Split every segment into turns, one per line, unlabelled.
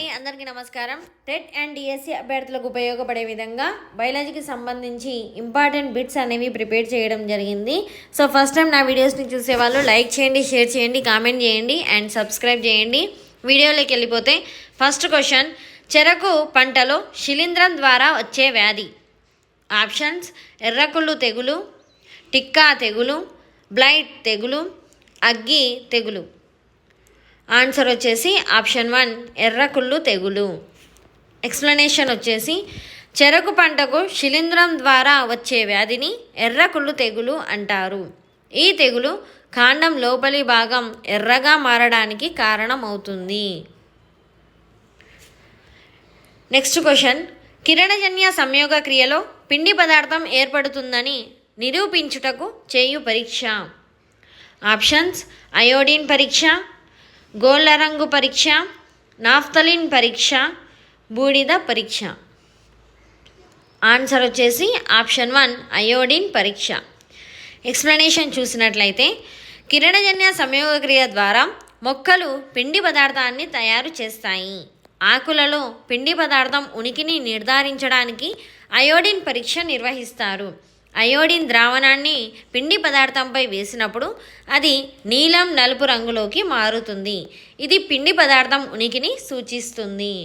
అండి, అందరికీ నమస్కారం. టెట్ అండ్ డిఎస్సి అభ్యర్థులకు ఉపయోగపడే విధంగా బయాలజీకి సంబంధించి ఇంపార్టెంట్ బిట్స్ అనేవి ప్రిపేర్ చేయడం జరిగింది. సో ఫస్ట్ టైం నా వీడియోస్ని చూసేవాళ్ళు లైక్ చేయండి, షేర్ చేయండి, కామెంట్ చేయండి అండ్ సబ్స్క్రైబ్ చేయండి. వీడియోలోకి వెళ్ళిపోతే ఫస్ట్ క్వశ్చన్, చెరకు పంటలో శిలీంధ్రం ద్వారా వచ్చే వ్యాధి. ఆప్షన్స్: ఎర్రకుళ్ళు తెగులు, టిక్కా తెగులు, బ్లైట్ తెగులు, అగ్గి తెగులు. ఆన్సర్ వచ్చేసి ఆప్షన్ 1 ఎర్రకుళ్ళు తెగులు. ఎక్స్ప్లెనేషన్ వచ్చేసి చెరకు పంటకు శిలీంధ్రం ద్వారా వచ్చే వ్యాధిని ఎర్రకుళ్ళు తెగులు అంటారు. ఈ తెగులు కాండం లోపలి భాగం ఎర్రగా మారడానికి కారణమవుతుంది. నెక్స్ట్ క్వశ్చన్, కిరణజన్య సంయోగ క్రియలో పిండి పదార్థం ఏర్పడుతుందని నిరూపించుటకు చేయు పరీక్ష. ఆప్షన్స్: అయోడిన్ పరీక్ష, గోళ్ళ రంగు పరీక్ష, నాఫ్తలిన్ పరీక్ష, బూడిద పరీక్ష. ఆన్సర్ వచ్చేసి ఆప్షన్ 1 అయోడిన్ పరీక్ష. ఎక్స్ప్లెనేషన్ చూసినట్లయితే కిరణజన్య సంయోగక్రియ ద్వారా మొక్కలు పిండి పదార్థాన్ని తయారు చేస్తాయి. ఆకులలో పిండి పదార్థం ఉనికిని నిర్ధారించడానికి అయోడిన్ పరీక్ష నిర్వహిస్తారు. అయోడిన్ ద్రావణాన్ని పిండి పదార్థంపై వేసినప్పుడు అది నీలం నలుపు రంగులోకి మారుతుంది. ఇది పిండి పదార్థం ఉనికిని సూచిస్తుంది.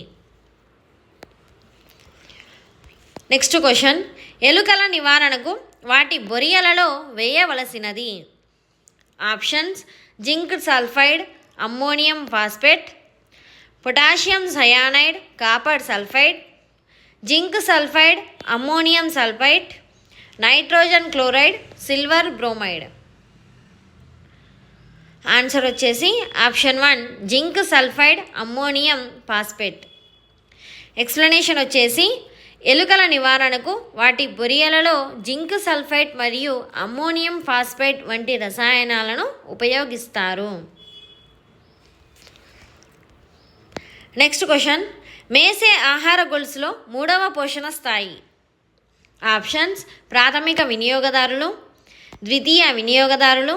నెక్స్ట్ క్వశ్చన్, ఎలుకల నివారణకు వాటి బొరియలలో వేయవలసినది. Options: zinc sulphide, ammonium phosphate, potassium cyanide, copper sulphide, zinc sulphide, ammonium sulphide, nitrogen chloride, silver bromide. Answer వచ్చేసి option 1 zinc sulphide, ammonium phosphate. Explanation వచ్చేసి ఎలుకల నివారణకు వాటి బొరియలలో జింక్ సల్ఫైడ్ మరియు అమ్మోనియం ఫాస్ఫేట్ వంటి రసాయనాలను ఉపయోగిస్తారు. నెక్స్ట్ క్వశ్చన్, మేసే ఆహార గొలుసులో 3వ పోషణ స్థాయి. ఆప్షన్స్: ప్రాథమిక వినియోగదారులు, ద్వితీయ వినియోగదారులు,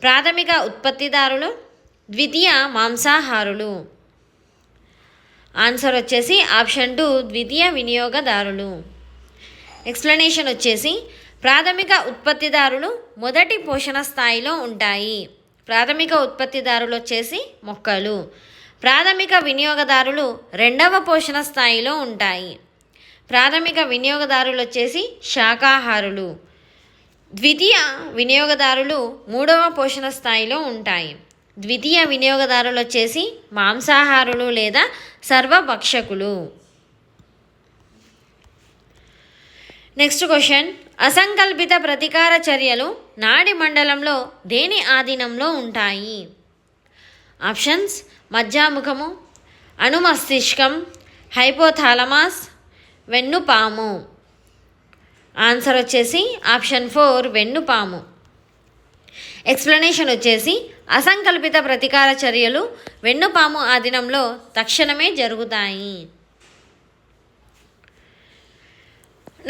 ప్రాథమిక ఉత్పత్తిదారులు, ద్వితీయ మాంసాహారులు. ఆన్సర్ వచ్చేసి ఆప్షన్ 2 ద్వితీయ వినియోగదారులు. ఎక్స్ప్లెనేషన్ వచ్చేసి ప్రాథమిక ఉత్పత్తిదారులు మొదటి పోషణ స్థాయిలో ఉంటాయి. ప్రాథమిక ఉత్పత్తిదారులు వచ్చేసి మొక్కలు. ప్రాథమిక వినియోగదారులు 2వ పోషణ స్థాయిలో ఉంటాయి. ప్రాథమిక వినియోగదారులు వచ్చేసి శాకాహారులు. ద్వితీయ వినియోగదారులు 3వ పోషణ స్థాయిలో ఉంటాయి. ద్వితీయ వినియోగదారులు వచ్చేసి మాంసాహారులు లేదా సర్వభక్షకులు. నెక్స్ట్ క్వశ్చన్, అసంకల్పిత ప్రతీకార చర్యలు నాడి మండలంలో దేని ఆధీనంలో ఉంటాయి. ఆప్షన్స్: మజ్జాముఖము, అనుమస్తిష్కం, హైపోథాలమాస్, వెన్నుపాము. ఆన్సర్ వచ్చేసి ఆప్షన్ 4 వెన్నుపాము. ఎక్స్ప్లెనేషన్ వచ్చేసి అసంకల్పిత ప్రతీకార చర్యలు వెన్నుపాము ఆధీనంలో తక్షణమే జరుగుతాయి.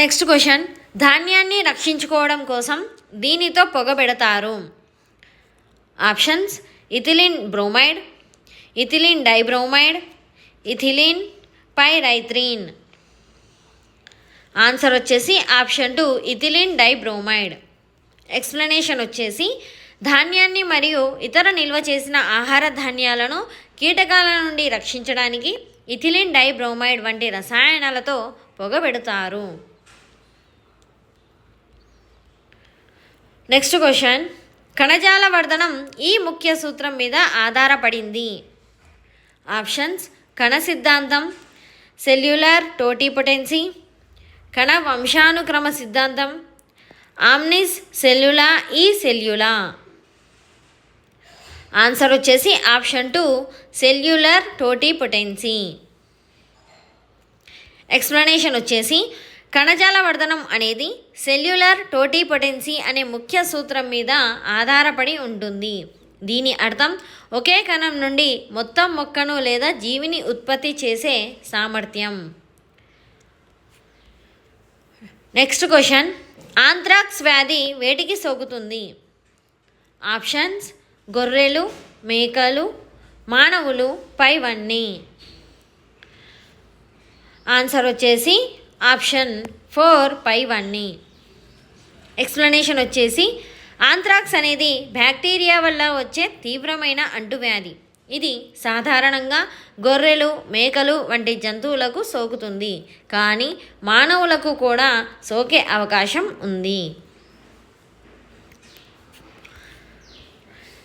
నెక్స్ట్ క్వశ్చన్, ధాన్యాన్ని రక్షించుకోవడం కోసం దీనితో పొగబెడతారు. Options: ethylene bromide, ethylene dibromide, ethylene pyrethrin. Answer వచ్చేసి ఆప్షన్ 2 ఇథిలిన్ డైబ్రోమైడ్. ఎక్స్ప్లెనేషన్ వచ్చేసి ధాన్యాన్ని మరియు ఇతర నిల్వ చేసిన ఆహార ధాన్యాలను కీటకాల నుండి రక్షించడానికి ఇథిలిన్ డైబ్రోమైడ్ వంటి రసాయనాలతో పొగబెడతారు. నెక్స్ట్ క్వశ్చన్, కణజాల వర్ధనం ఈ ముఖ్య సూత్రం మీద ఆధారపడింది. ఆప్షన్స్: కణ సిద్ధాంతం, సెల్యులార్ టోటిపోటెన్సీ, కణ వంశానుక్రమ సిద్ధాంతం, ఆమ్నిస్ సెల్యులా ఈ సెల్యులా. ఆన్సర్ వచ్చేసి ఆప్షన్ 2 సెల్యులార్ టోటిపోటెన్సీ. ఎక్స్ప్లెనేషన్ వచ్చేసి కణజాల వర్ధనం అనేది సెల్యులార్ టోటిపోటెన్సీ అనే ముఖ్య సూత్రం మీద ఆధారపడి ఉంటుంది. దీని అర్థం ఒకే కణం నుండి మొత్తం మొక్కను లేదా జీవిని ఉత్పత్తి చేసే సామర్థ్యం. నెక్స్ట్ క్వశ్చన్, ఆంథ్రాక్స్ వ్యాధి వేటికి సోకుతుంది. ఆప్షన్స్: గొర్రెలు, మేకలు, మానవులు, పైవన్నీ. ఆన్సర్ వచ్చేసి ఆప్షన్ 4 పైవన్నీ. ఎక్స్ప్లెనేషన్ వచ్చేసి ఆంత్రాక్స్ అనేది బ్యాక్టీరియా వల్ల వచ్చే తీవ్రమైన అంటువ్యాధి. ఇది సాధారణంగా గొర్రెలు, మేకలు వంటి జంతువులకు సోకుతుంది, కానీ మానవులకు కూడా సోకే అవకాశం ఉంది.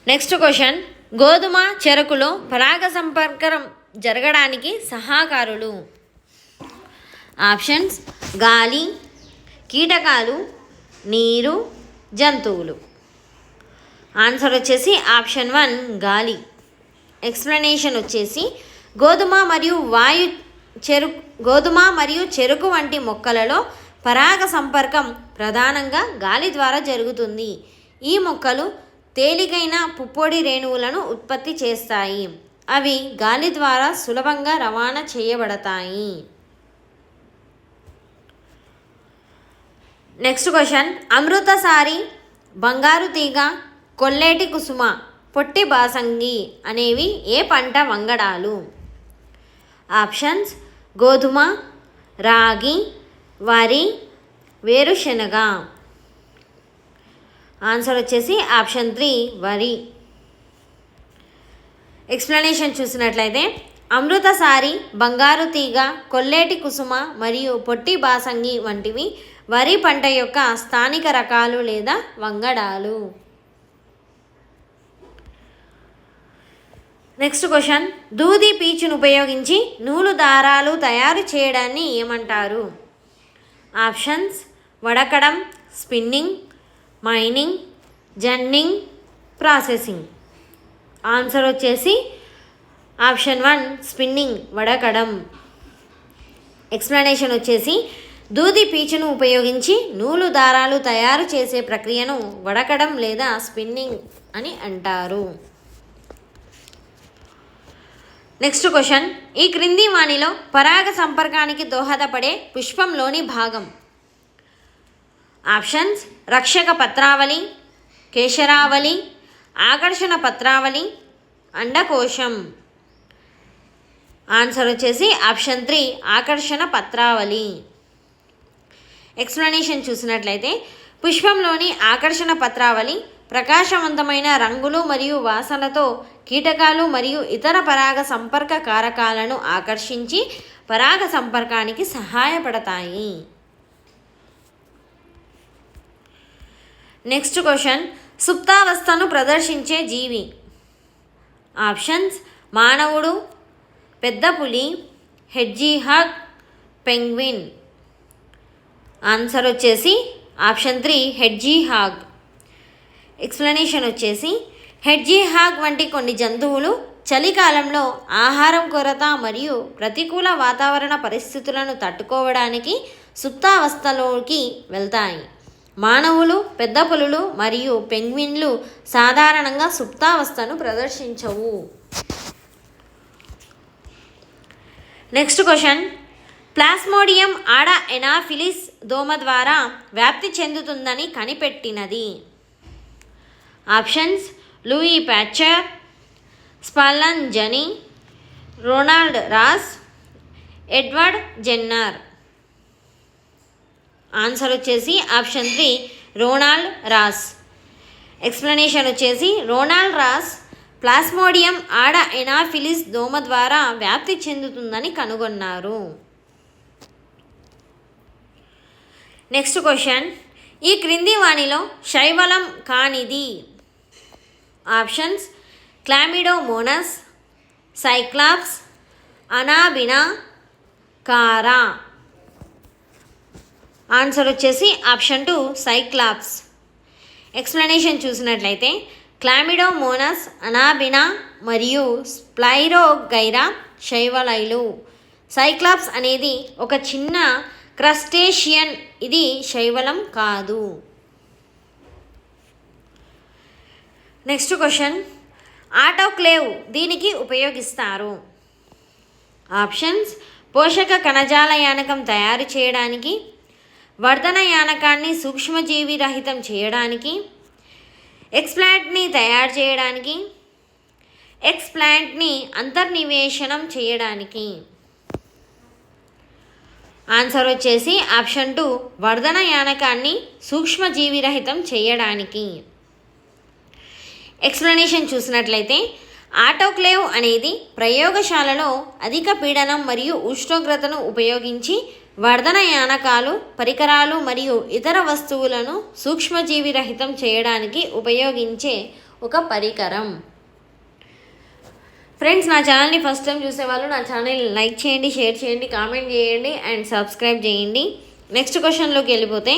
నెక్స్ట్ క్వశ్చన్, గోధుమ, చెరకులో పరాగ సంపర్కం జరగడానికి సహకారులు. ఆప్షన్స్: గాలి, కీటకాలు, నీరు, జంతువులు. ఆన్సర్ వచ్చేసి ఆప్షన్ 1 గాలి. ఎక్స్ప్లెనేషన్ వచ్చేసి గోధుమ మరియు చెరుకు వంటి మొక్కలలో పరాగ సంపర్కం ప్రధానంగా గాలి ద్వారా జరుగుతుంది. ఈ మొక్కలు తేలికైన పుప్పొడి రేణువులను ఉత్పత్తి చేస్తాయి. అవి గాలి ద్వారా సులభంగా రవాణా చేయబడతాయి. నెక్స్ట్ క్వశ్చన్, అమృతసారి, బంగారు తీగ, కొల్లేటి కుసుమ, పొట్టి బాసంగి అనేవి ఏ పంట వంగడాలు? ఆప్షన్స్: గోధుమ, రాగి, వరి, వేరుశెనగ. ఆన్సర్ వచ్చేసి ఆప్షన్ 3 వరి. ఎక్స్ప్లెనేషన్ చూసినట్లయితే అమృతసారి, బంగారు తీగ, కొల్లేటి కుసుమ మరియు పొట్టి బాసంగి వంటివి వరి పంట యొక్క స్థానిక రకాలు లేదా వంగడాలు. నెక్స్ట్ క్వశ్చన్, దూది పీచును ఉపయోగించి నూలు దారాలు తయారు చేయడాన్ని ఏమంటారు? ఆప్షన్స్: వడకడం, spinning, mining, ginning, processing. Answer వచ్చేసి ఆప్షన్ 1 స్పిన్నింగ్, వడకడం. ఎక్స్ప్లెనేషన్ వచ్చేసి దూది పీచును ఉపయోగించి నూలు దారాలు తయారు చేసే ప్రక్రియను వడకడం లేదా స్పిన్నింగ్ అని అంటారు. నెక్స్ట్ క్వశ్చన్, ఈ క్రింది వాణిలో పరాగ సంపర్కానికి దోహదపడే పుష్పంలోని భాగం. ఆప్షన్స్: రక్షక పత్రావళి, కేశరావళి, ఆకర్షణ పత్రావళి, అండకోశం. ఆన్సర్ వచ్చేసి ఆప్షన్ 3 ఆకర్షణ పత్రావళి. ఎక్స్ప్లెనేషన్ చూసినట్లయితే పుష్పంలోని ఆకర్షణ పత్రావళి ప్రకాశవంతమైన రంగులు మరియు వాసనతో కీటకాలు మరియు ఇతర పరాగ సంపర్క కారకాలను ఆకర్షించి పరాగ సంపర్కానికి సహాయపడతాయి. నెక్స్ట్ క్వశ్చన్, సుప్తావస్థను ప్రదర్శించే జీవి. ఆప్షన్స్: మానవుడు, పెద్ద పులి, హెడ్జీహాగ్, పెంగ్విన్. ఆన్సర్ వచ్చేసి ఆప్షన్ 3 హెడ్జీహాగ్. ఎక్స్ప్లెనేషన్ వచ్చేసి హెడ్జీహాగ్ వంటి కొన్ని జంతువులు చలికాలంలో ఆహారం కొరత మరియు ప్రతికూల వాతావరణ పరిస్థితులను తట్టుకోవడానికి సుప్తావస్థలోకి వెళ్తాయి. మానవులు, పెద్ద పులులు మరియు పెంగ్విన్లు సాధారణంగా సుప్తావస్థను ప్రదర్శించవు. నెక్స్ట్ క్వశ్చన్, ప్లాస్మోడియం ఆడ ఎనాఫిలిస్ దోమ ద్వారా వ్యాప్తి చెందుతుందని కనిపెట్టినది. Options: Louis Pasteur, Spallanzani, Ronald Ross, Edward Jenner. Answer వచ్చేసి ఆప్షన్ 3 రొనాల్డ్ రాస్. ఎక్స్ప్లెనేషన్ వచ్చేసి రొనాల్డ్ రాస్ ప్లాస్మోడియం ఆడ ఎనాఫిలిస్ దోమ ద్వారా వ్యాప్తి చెందుతుందని కనుగొన్నారు. నెక్స్ట్ క్వశ్చన్, ఈ క్రింది వాణిలో శైవలం కానిది. ఆప్షన్స్: క్లామిడోమోనస్, సైక్లాప్స్, అనాబినా, కారా. ఆన్సర్ వచ్చేసి ఆప్షన్ 2 సైక్లాప్స్. ఎక్స్ప్లెనేషన్ చూసినట్లయితే క్లామిడోమోనస్, అనాబినా మరియు స్ప్లైరోగైరా శైవలైలు. సైక్లాప్స్ అనేది ఒక చిన్న క్రస్టేషియన్, ఇది శైవలం కాదు. నెక్స్ట్ క్వశ్చన్, ఆటోక్లేవ్ దీనికి ఉపయోగిస్తారు. ఆప్షన్స్: పోషక కణజాల యానకం తయారు చేయడానికి, వర్ధన యానకాన్ని సూక్ష్మజీవి రహితం చేయడానికి, ఎక్స్ప్లాంట్ని తయారు చేయడానికి, ఎక్స్ప్లాంట్ని అంతర్నివేశనం చేయడానికి. ఆన్సర్ వచ్చేసి ఆప్షన్ 2 వర్ధన యానకాన్ని సూక్ష్మజీవిరహితం చేయడానికి. ఎక్స్ప్లెనేషన్ చూసినట్లయితే ఆటోక్లేవ్ అనేది ప్రయోగశాలలో అధిక పీడనం మరియు ఉష్ణోగ్రతను ఉపయోగించి వర్ధన యానకాలు, పరికరాలు మరియు ఇతర వస్తువులను సూక్ష్మజీవిరహితం చేయడానికి ఉపయోగించే ఒక పరికరం. ఫ్రెండ్స్, నా ఛానల్ని ఫస్ట్ టైం చూసేవాళ్ళు నా ఛానల్ లైక్ చేయండి, షేర్ చేయండి, కామెంట్ చేయండి అండ్ సబ్స్క్రైబ్ చేయండి. నెక్స్ట్ క్వశ్చన్లోకి వెళ్ళిపోతే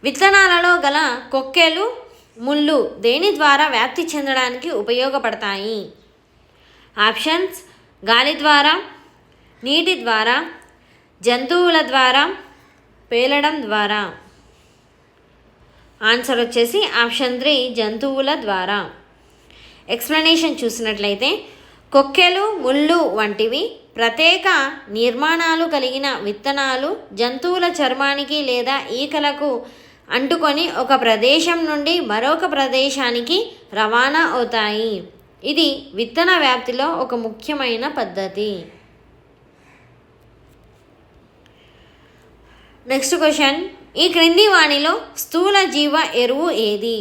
విత్తనాలలో గల కొక్కెలు, ముళ్ళు దేని ద్వారా వ్యాప్తి చెందడానికి ఉపయోగపడతాయి? ఆప్షన్స్ గాలి ద్వారా, నీటి ద్వారా, జంతువుల ద్వారా, పేలడం ద్వారా. ఆన్సర్ వచ్చేసి ఆప్షన్ 3 జంతువుల ద్వారా. ఎక్స్ప్లెనేషన్ చూసినట్లయితే కొక్కెలు, ముళ్ళు వంటివి ప్రత్యేక నిర్మాణాలు కలిగిన విత్తనాలు జంతువుల చర్మానికి లేదా ఈకలకు అంటుకొని ఒక ప్రదేశం నుండి మరొక ప్రదేశానికి రవాణా అవుతాయి. ఇది విత్తన వ్యాప్తిలో ఒక ముఖ్యమైన పద్ధతి. నెక్స్ట్ క్వశ్చన్, ఈ క్రింది వాణిలో స్థూల జీవ ఎరువు ఏది?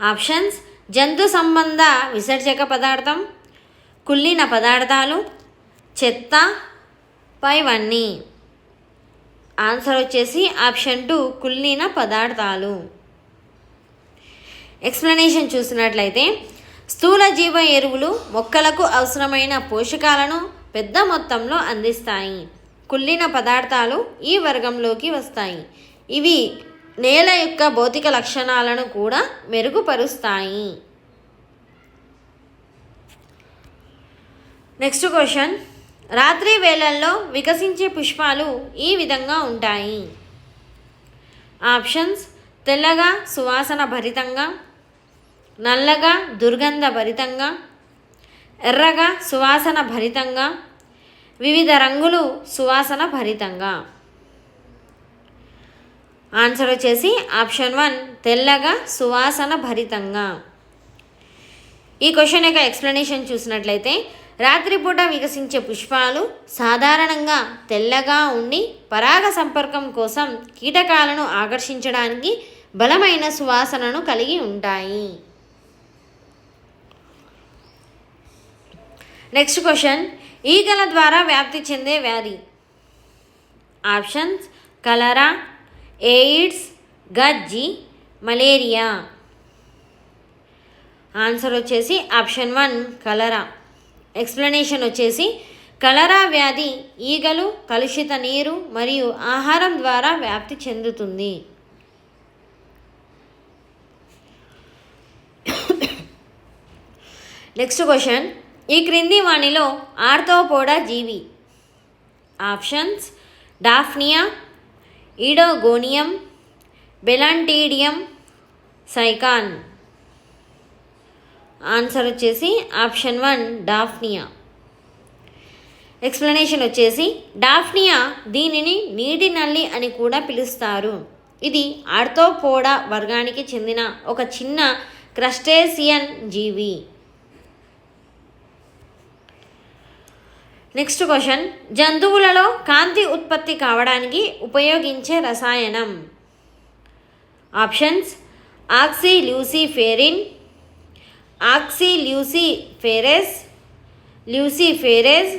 ఆప్షన్స్ జంతు సంబంధ విసర్జక పదార్థం, కుళ్ళిన పదార్థాలు, చెత్త, పైవన్నీ. ఆన్సర్ వచ్చేసి ఆప్షన్ 2 కుళ్ళిన పదార్థాలు. ఎక్స్ప్లెనేషన్ చూసినట్లయితే స్థూల జీవ ఎరువులు మొక్కలకు అవసరమైన పోషకాలను పెద్ద మొత్తంలో అందిస్తాయి. కుళ్ళిన పదార్థాలు ఈ వర్గంలోకి వస్తాయి. ఇవి నేల యొక్క భౌతిక లక్షణాలను కూడా మెరుగుపరుస్తాయి. నెక్స్ట్ క్వశ్చన్, రాత్రి వేళల్లో వికసించే పుష్పాలు ఈ విధంగా ఉంటాయి. ఆప్షన్స్ తెల్లగా సువాసన భరితంగా, నల్లగా దుర్గంధ భరితంగా, ఎర్రగా సువాసన భరితంగా, వివిధ రంగులు సువాసన భరితంగా. ఆన్సర్ వచ్చేసి ఆప్షన్ 1 తెల్లగా సువాసన భరితంగా. ఈ క్వశ్చన్ యొక్క ఎక్స్ప్లెనేషన్ చూసినట్లయితే రాత్రిపూట వికసించే పుష్పాలు సాధారణంగా తెల్లగా ఉండి పరాగ సంపర్కం కోసం కీటకాలను ఆకర్షించడానికి బలమైన సువాసనను కలిగి ఉంటాయి. నెక్స్ట్ క్వశ్చన్, ఈగల ద్వారా వ్యాప్తి చెందే వ్యాధి. ఆప్షన్స్ కలరా, ఎయిడ్స్, గజ్జి, మలేరియా. ఆన్సర్ వచ్చేసి ఆప్షన్ 1 కలరా. ఎక్స్ప్లెనేషన్ వచ్చేసి కలరా వ్యాధి ఈగలు, కలుషిత నీరు మరియు ఆహారం ద్వారా వ్యాప్తి చెందుతుంది. నెక్స్ట్ క్వశ్చన్, ఈ క్రింది వాణిలో ఆర్థ్రోపోడా జీవి. Options Daphnia, Oedogonium, Balantidium, Sycon. Answer వచ్చేసి ఆప్షన్ 1 డాఫ్నియా. ఎక్స్ప్లెనేషన్ వచ్చేసి డాఫ్నియా దీనిని నీటి నల్లి అని కూడా పిలుస్తారు. ఇది ఆర్థ్రోపోడా వర్గానికి చెందిన ఒక చిన్న క్రస్టేసియన్ జీవి. నెక్స్ట్ క్వశ్చన్, జంతువులలో కాంతి ఉత్పత్తి కావడానికి ఉపయోగించే రసాయనం. ఆప్షన్స్ ఆక్సిల్యూసిఫెరిన్, ఆక్సిల్యూసిఫెరేస్, ల్యూసిఫెరేజ్,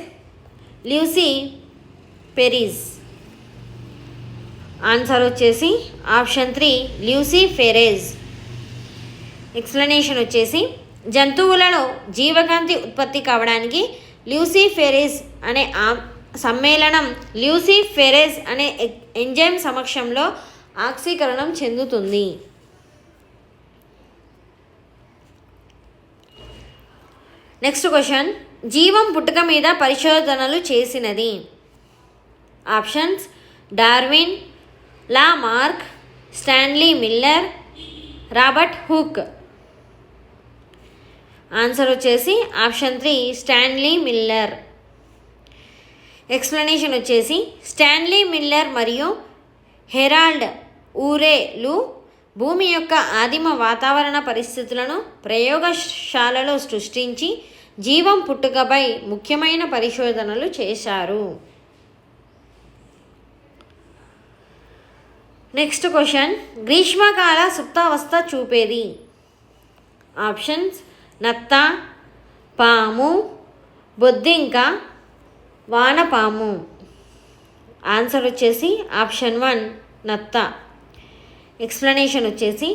ల్యూసిఫెరిజ్. ఆన్సర్ వచ్చేసి ఆప్షన్ 3 ల్యూసిఫెరేజ్. ఎక్స్ప్లెనేషన్ వచ్చేసి జంతువులలో జీవకాంతి ఉత్పత్తి కావడానికి ల్యూసిఫెరేజ్ అనే సమ్మేళనం ల్యూసిఫెరేజ్ అనే ఎంజైమ్ సమక్షంలో ఆక్సీకరణం చెందుతుంది. నెక్స్ట్ క్వశ్చన్, జీవం పుట్టుక మీద పరిశోధనలు చేసినది. Options Darwin, Lamarck, Stanley Miller, Robert hook. Answer వచ్చేసి ఆప్షన్ 3 స్టాన్లీ మిల్లర్. ఎక్స్ప్లెనేషన్ వచ్చేసి స్టాన్లీ మిల్లర్ మరియు హెరాల్డ్ ఊరేలు భూమి యొక్క ఆదిమ వాతావరణ పరిస్థితులను ప్రయోగశాలలో సృష్టించి జీవం పుట్టుకపై ముఖ్యమైన పరిశోధనలు చేశారు. నెక్స్ట్ క్వశ్చన్, గ్రీష్మకాల సుప్తావస్థ చూపేది. ఆప్షన్స్ నత్త, పాము, బొద్దింక, వానపాము. ఆన్సర్ వచ్చేసి ఆప్షన్ 1 నత్త. ఎక్స్ప్లెనేషన్ వచ్చేసి,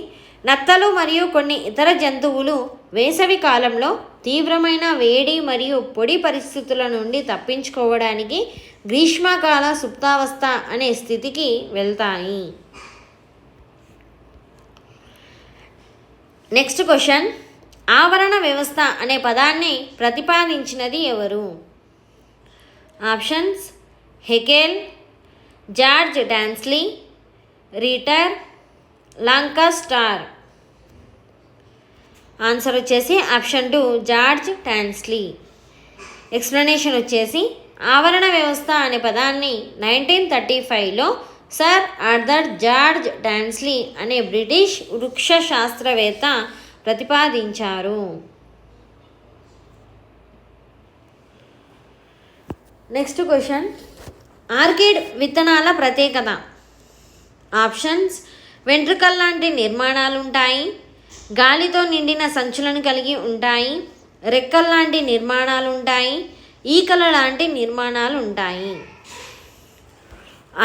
నత్తలు మరియు కొన్ని ఇతర జంతువులు వేసవి కాలంలో తీవ్రమైన వేడి మరియు పొడి పరిస్థితుల నుండి తప్పించుకోవడానికి గ్రీష్మకాల సుప్తావస్థ అనే స్థితికి వెళ్తాయి. నెక్స్ట్ క్వశ్చన్, ఆవరణ వ్యవస్థ అనే పదాన్ని ప్రతిపాదించినది ఎవరు? ఆప్షన్స్ హెకెల్, జార్జ్ డాన్స్లీ, రీటర్, లాంకాస్టర్. ఆన్సర్ వచ్చేసి ఆప్షన్ 2 జార్జ్ డాన్స్లీ. ఎక్స్ప్లెనేషన్ వచ్చేసి, ఆవరణ వ్యవస్థ అనే పదాన్ని 1935లో సర్ ఆర్థర్ జార్జ్ డాన్స్లీ అనే బ్రిటిష్ వృక్ష శాస్త్రవేత్త ప్రతిపాదించారు. నెక్స్ట్ క్వశ్చన్, ఆర్కిడ్ విత్తనాల ప్రత్యేకత. ఆప్షన్స్ వెంట్రుకల్ లాంటి నిర్మాణాలు ఉంటాయి, గాలితో నిండిన సంచులను కలిగి ఉంటాయి, రెక్కల్లాంటి నిర్మాణాలు ఉంటాయి, ఈకల లాంటి నిర్మాణాలు ఉంటాయి.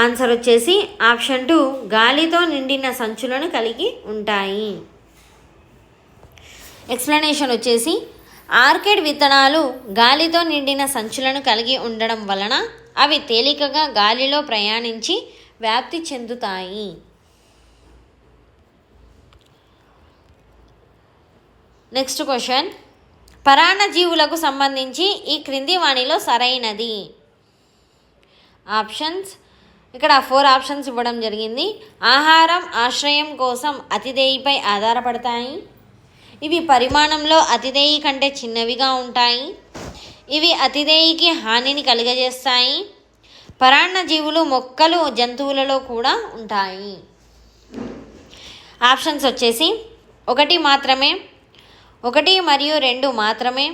ఆన్సర్ వచ్చేసి ఆప్షన్ 2 గాలితో నిండిన సంచులను కలిగి ఉంటాయి. ఎక్స్ప్లెనేషన్ వచ్చేసి, ఆర్కిడ్ విత్తనాలు గాలితో నిండిన సంచులను కలిగి ఉండడం వలన అవి తేలికగా గాలిలో ప్రయాణించి వ్యాప్తి చెందుతాయి. నెక్స్ట్ క్వశ్చన్, పరాన్నజీవులకు సంబంధించి ఈ క్రింది వాణిలో సరైనది. ఆప్షన్స్ ఇక్కడ 4 ఆప్షన్స్ ఇవ్వడం జరిగింది. ఆహారం, ఆశ్రయం కోసం అతిథేయిపై ఆధారపడతాయి, ఇవి పరిమాణంలో అతిథేయి కంటే చిన్నవిగా ఉంటాయి, ఇవి అతిథేయికి హానిని కలుగజేస్తాయి, పరాన్నజీవులు మొక్కలు, జంతువులలో కూడా ఉంటాయి. ఆప్షన్స్ వచ్చేసి 1 మాత్రమే, 1 మరియు 2 మాత్రమే,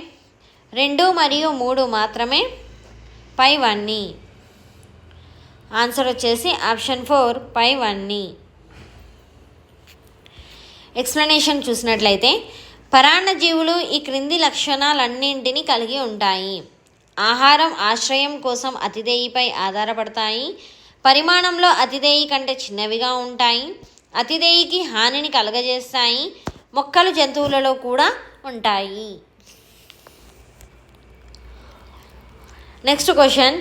2 మరియు 3 మాత్రమే, పైవన్నీ. ఆన్సర్ వచ్చేసి ఆప్షన్ 4 పైవన్నీ. ఎక్స్ప్లెనేషన్ చూసినట్లయితే, పరాన్నజీవులు ఈ క్రింది లక్షణాలన్నింటినీ కలిగి ఉంటాయి. ఆహారం, ఆశ్రయం కోసం అతిథేయిపై ఆధారపడతాయి, పరిమాణంలో అతిథేయి కంటే చిన్నవిగా ఉంటాయి, అతిథేయికి హానిని కలుగజేస్తాయి, మొక్కలు, జంతువులలో కూడా ఉంటాయి. నెక్స్ట్ క్వశ్చన్,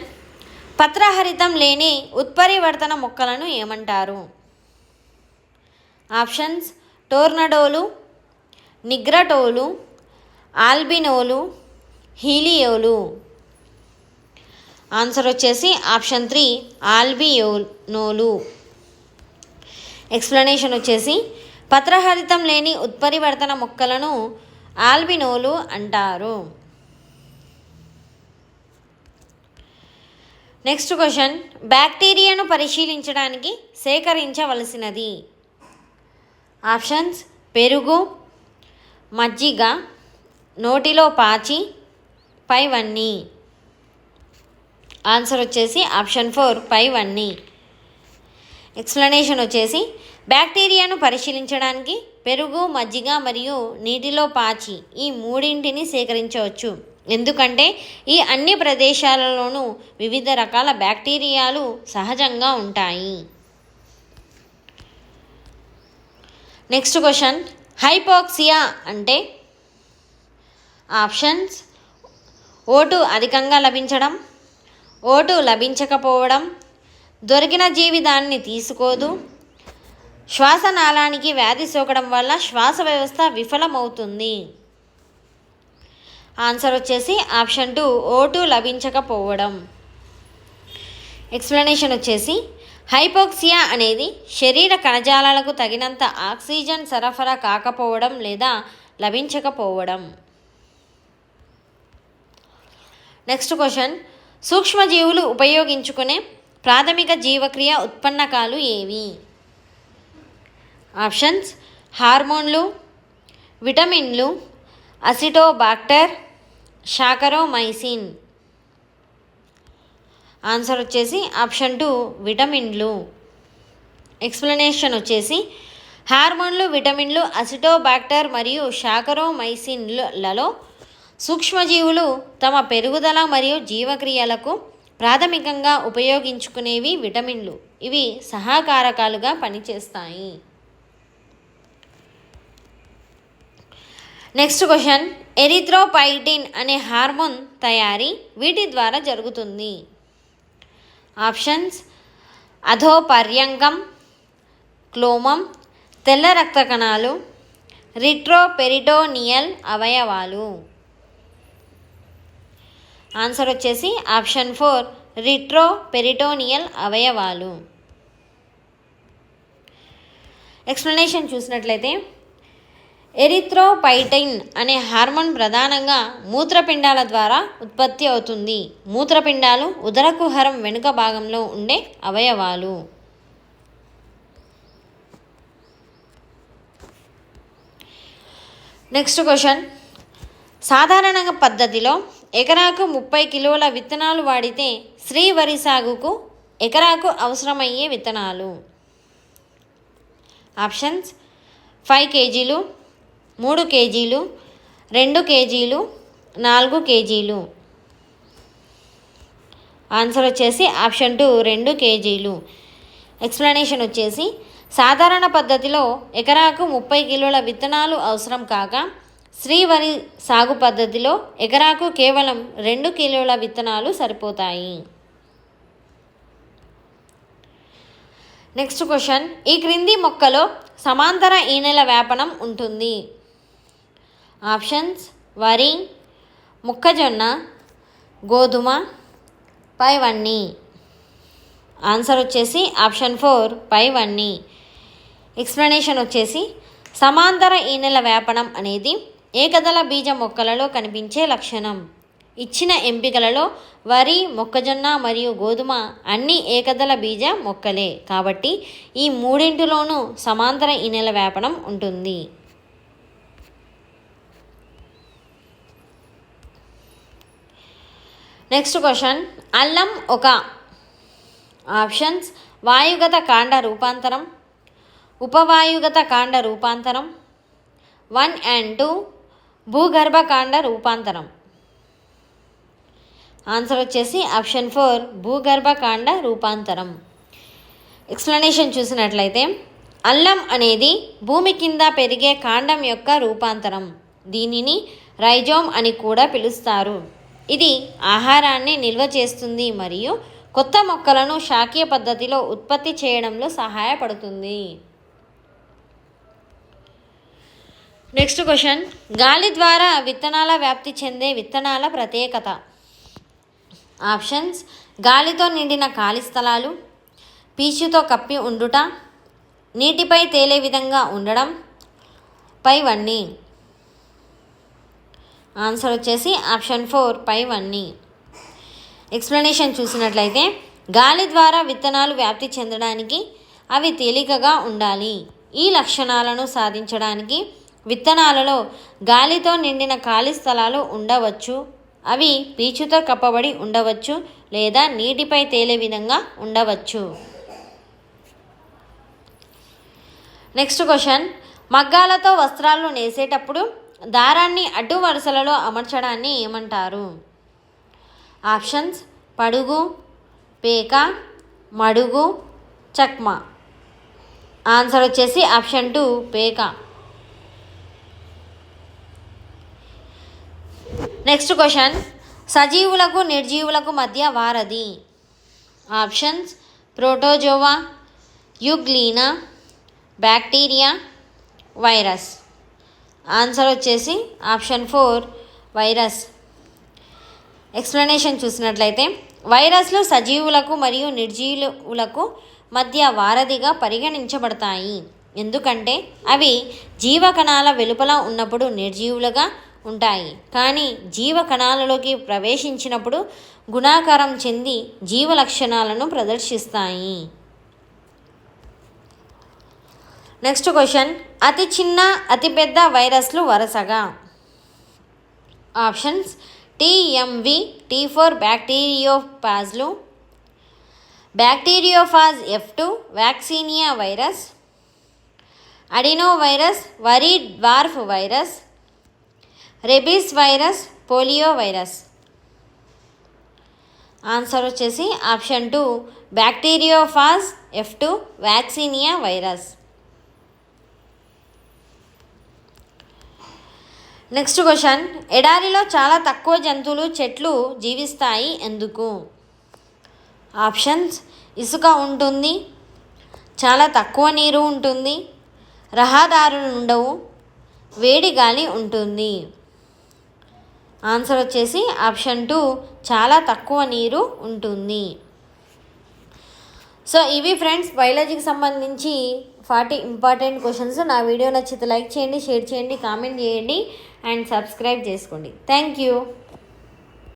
పత్రహరితం లేని ఉత్పరివర్తన మొక్కలను ఏమంటారు? ఆప్షన్స్ టోర్నడోలు, నిగ్రటోలు, ఆల్బినోలు, హీలియోలు. ఆన్సర్ వచ్చేసి ఆప్షన్ 3 ఆల్బినోలు. ఎక్స్ప్లెనేషన్ వచ్చేసి, పత్రహరితం లేని ఉత్పరివర్తన మొక్కలను ఆల్బినోలు అంటారు. నెక్స్ట్ క్వశ్చన్, బ్యాక్టీరియాను పరిశీలించడానికి సేకరించవలసినది. ఆప్షన్స్ పెరుగు, మజ్జిగ, నోటిలో పాచి, పైవన్నీ. ఆన్సర్ వచ్చేసి ఆప్షన్ 4 పైవన్నీ. ఎక్స్ప్లెనేషన్ వచ్చేసి, బ్యాక్టీరియాను పరిశీలించడానికి పెరుగు, మజ్జిగ మరియు నీటిలో పాచి ఈ మూడింటిని సేకరించవచ్చు. ఎందుకంటే ఈ అన్ని ప్రదేశాలలోనూ వివిధ రకాల బ్యాక్టీరియాలు సహజంగా ఉంటాయి. నెక్స్ట్ క్వశ్చన్, హైపోక్సియా అంటే? ఆప్షన్స్ O2 అధికంగా లభించడం, O2 లభించకపోవడం, దొరికిన జీవి దానిని తీసుకోదు, శ్వాసనాళానికి వ్యాధి సోకడం వల్ల శ్వాస వ్యవస్థ విఫలమవుతుంది. ఆన్సర్ వచ్చేసి ఆప్షన్ 2 O2 లభించకపోవడం. ఎక్స్ప్లెనేషన్ వచ్చేసి, హైపోక్సియా అనేది శరీర కణజాలాలకు తగినంత ఆక్సిజన్ సరఫరా కాకపోవడం లేదా లభించకపోవడం. నెక్స్ట్ క్వశ్చన్, సూక్ష్మజీవులు ఉపయోగించుకునే ప్రాథమిక జీవక్రియ ఉత్పన్నకాలు ఏవి? ఆప్షన్స్ హార్మోన్లు, విటమిన్లు, అసిటోబాక్టర్, శాకరోమైసిన్. ఆన్సర్ వచ్చేసి ఆప్షన్ 2 విటమిన్లు. ఎక్స్ప్లెనేషన్ వచ్చేసి హార్మోన్లు, విటమిన్లు, అసిటోబాక్టర్ మరియు శాకరోమైసిన్లలో సూక్ష్మజీవులు తమ పెరుగుదల మరియు జీవక్రియలకు ప్రాథమికంగా ఉపయోగించుకునేవి విటమిన్లు. ఇవి సహకారకాలుగా పనిచేస్తాయి. నెక్స్ట్ క్వశ్చన్, ఎరిథ్రోపైటిన్ అనే హార్మోన్ తయారీ వీటి ద్వారా జరుగుతుంది. ఆప్షన్స్ అధోపర్యంకం, క్లోమం, తెల్ల రక్త కణాలు, రిట్రోపెరిటోనియల్ అవయవాలు. ఆన్సర్ వచ్చేసి ఆప్షన్ 4 రిట్రోపెరిటోనియల్ అవయవాలు. ఎక్స్ప్లెనేషన్ చూసినట్లయితే ఎరిథ్రోపైటిన్ అనే హార్మోన్ ప్రధానంగా మూత్రపిండాల ద్వారా ఉత్పత్తి అవుతుంది. మూత్రపిండాలు ఉదర కుహరం వెనుక భాగంలో ఉండే అవయవాలు. నెక్స్ట్ క్వశ్చన్, సాధారణ పద్ధతిలో ఎకరాకు 30 కిలోల విత్తనాలు వాడితే శ్రీ వరి సాగుకు ఎకరాకు అవసరమయ్యే విత్తనాలు. ఆప్షన్స్ 5 కేజీలు, 3 కేజీలు, 2 కేజీలు, 4 కేజీలు. ఆన్సర్ వచ్చేసి ఆప్షన్ 2 2 కేజీలు. ఎక్స్ప్లెనేషన్ వచ్చేసి సాధారణ పద్ధతిలో ఎకరాకు 30 కిలోల విత్తనాలు అవసరం కాగా శ్రీ వరి సాగు పద్ధతిలో ఎకరాకు కేవలం 2 కిలోల విత్తనాలు సరిపోతాయి. నెక్స్ట్ క్వశ్చన్, ఈ క్రింది మొక్కలో సమాంతర ఈనెల వ్యాపనం ఉంటుంది. ఆప్షన్స్ వరి, మొక్కజొన్న, గోధుమ, పైవన్నీ. ఆన్సర్ వచ్చేసి ఆప్షన్ 4 పైవన్నీ. ఎక్స్ప్లెనేషన్ వచ్చేసి సమాంతర ఈనెల వ్యాపనం అనేది ఏకదళ బీజ మొక్కలలో కనిపించే లక్షణం. ఇచ్చిన ఎంపికలలో వరి, మొక్కజొన్న మరియు గోధుమ అన్ని ఏకదళ బీజ మొక్కలే కాబట్టి ఈ మూడింటిలోనూ సమాంతర ఈనెల వ్యాపనం ఉంటుంది. నెక్స్ట్ క్వశ్చన్, అల్లం ఒక. ఆప్షన్స్ వాయుగత కాండ రూపాంతరం, ఉపవాయుగత కాండ రూపాంతరం, 1 and 2 భూగర్భ కాండ రూపాంతరం. ఆన్సర్ వచ్చేసి ఆప్షన్ 4 భూగర్భ కాండ రూపాంతరం. ఎక్స్ప్లెనేషన్ చూసినట్లయితే అల్లం అనేది భూమి కింద పెరిగే కాండం యొక్క రూపాంతరం. దీనిని రైజోమ్ అని కూడా పిలుస్తారు. ఇది ఆహారాన్ని నిల్వ చేస్తుంది మరియు కొత్త మొక్కలను శాఖీయ పద్ధతిలో ఉత్పత్తి చేయడంలో సహాయపడుతుంది. నెక్స్ట్ క్వశ్చన్, గాలి ద్వారా విత్తనాల వ్యాప్తి చెందే విత్తనాల ప్రత్యేకత. ఆప్షన్స్ గాలితో నిండిన ఖాళీ స్థలాలు, పీచుతో కప్పి ఉండుట, నీటిపై తేలే విధంగా ఉండడం, పైవన్నీ. ఆన్సర్ వచ్చేసి ఆప్షన్ 4 పైవన్నీ. ఎక్స్ప్లెనేషన్ చూసినట్లయితే గాలి ద్వారా విత్తనాలు వ్యాప్తి చెందడానికి అవి తేలికగా ఉండాలి. ఈ లక్షణాలను సాధించడానికి విత్తనాలలో గాలితో నిండిన ఖాళీ స్థలాలు ఉండవచ్చు. అవి పీచుతో కప్పబడి ఉండవచ్చు లేదా నీటిపై తేలే విధంగా ఉండవచ్చు. నెక్స్ట్ క్వశ్చన్, మగ్గాలతో వస్త్రాలు నేసేటప్పుడు దారాన్ని అడ్డు వరుసలలో అమర్చడాన్ని ఏమంటారు. ఆప్షన్స్ పడుగు, పేక, మడుగు, చక్మా. ఆన్సర్ వచ్చేసి ఆప్షన్ 2 పేక. నెక్స్ట్ క్వశ్చన్, సజీవులకు నిర్జీవులకు మధ్య వారధి. Options protozoa, euglena, bacteria, virus. Answer వచ్చేసి ఆప్షన్ 4 వైరస్. ఎక్స్ప్లెనేషన్ చూసినట్లయితే వైరస్లు సజీవులకు మరియు నిర్జీవులకు మధ్య వారధిగా పరిగణించబడతాయి. ఎందుకంటే అవి జీవకణాల వెలుపల ఉన్నప్పుడు నిర్జీవులుగా ఉంటాయి, కానీ జీవకణాలలోకి ప్రవేశించినప్పుడు గుణాకారం చెంది జీవ లక్షణాలను ప్రదర్శిస్తాయి. నెక్స్ట్ క్వశ్చన్, అతి చిన్న అతిపెద్ద వైరస్లు వరుసగా. ఆప్షన్స్ టీఎంవి, T4 బ్యాక్టీరియోఫాజ్లు, bacteriophage F2 vaccinia virus, adeno virus, వరి dwarf virus, rabies virus, polio virus. Answer వచ్చేసి option 2 bacteriophage F2 vaccinia virus. Next question, ఎడారిలో చాలా తక్కువ జంతువులు చెట్లు జీవిస్తాయి ఎందుకు? ఆప్షన్స్: ఇసుక ఉంటుంది, చాలా తక్కువ నీరు ఉంటుంది, రహదారులు ఉండవు, వేడి గాలి ఉంటుంది. ఆన్సర్ వచ్చేసి ఆప్షన్ 2 చాలా తక్కువ నీరు ఉంటుంది. సో ఇవి ఫ్రెండ్స్ బయాలజీకి సంబంధించి 40 ఇంపార్టెంట్ క్వశ్చన్స్. నా వీడియో నచ్చితే లైక్ చేయండి, షేర్ చేయండి, కామెంట్ చేయండి అండ్ సబ్స్క్రైబ్ చేసుకోండి. Thank you.